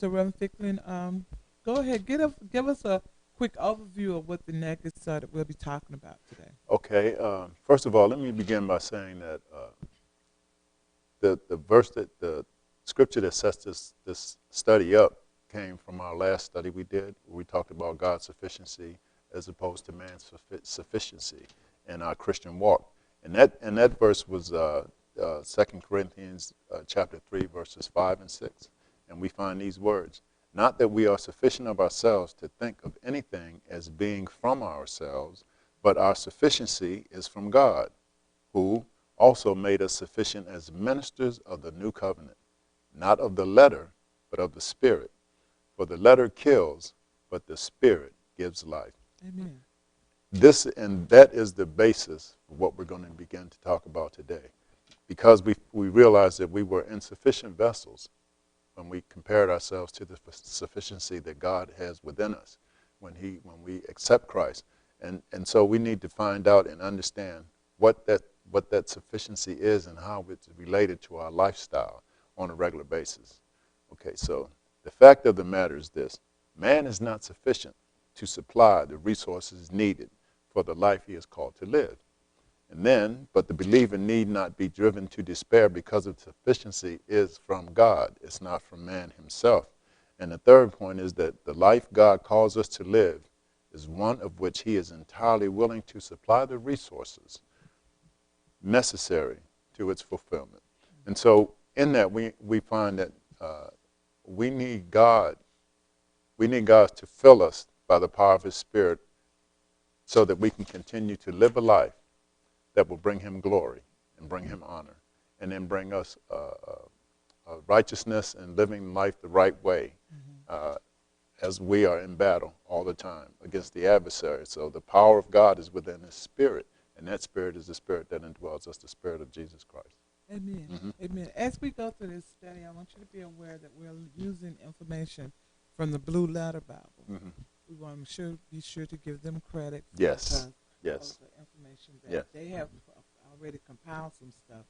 So, Reverend Ficklin, go ahead. Give us a quick overview of what the nuggets are that we'll be talking about today. Okay. First of all, let me begin by saying that the verse that the scripture that sets this study up came from our last study we did, where we talked about God's sufficiency as opposed to man's sufficiency in our Christian walk, and that verse was 2 Corinthians chapter 3 verses 5 and 6, and we find these words: "Not that we are sufficient of ourselves to think of anything as being from ourselves, but our sufficiency is from God, who also made us sufficient as ministers of the new covenant, not of the letter, but of the Spirit. For the letter kills, but the Spirit gives life." Amen. This and that is the basis of what we're going to begin to talk about today. Because we realized that we were insufficient vessels when we compared ourselves to the sufficiency that God has within us when we accept Christ. And so we need to find out and understand what that sufficiency is and how it's related to our lifestyle on a regular basis. Okay, so the fact of the matter is this: man is not sufficient to supply the resources needed for the life he is called to live. But the believer need not be driven to despair because of sufficiency is from God. It's not from man himself. And the third point is that the life God calls us to live is one of which he is entirely willing to supply the resources necessary to its fulfillment. And so in that we find that we need God. We need God to fill us by the power of his Spirit so that we can continue to live a life that will bring him glory and bring him honor, and then bring us righteousness and living life the right way uh, as we are in battle all the time against the adversary. So the power of God is within his Spirit, and that Spirit is the Spirit that indwells us, the Spirit of Jesus Christ. Amen. Mm-hmm. Amen. As we go through this study, I want you to be aware that we're using information from the Blue Letter Bible. Mm-hmm. We want to be sure to give them credit Yes. because of Yes. the information that Yes. they have already compiled some stuff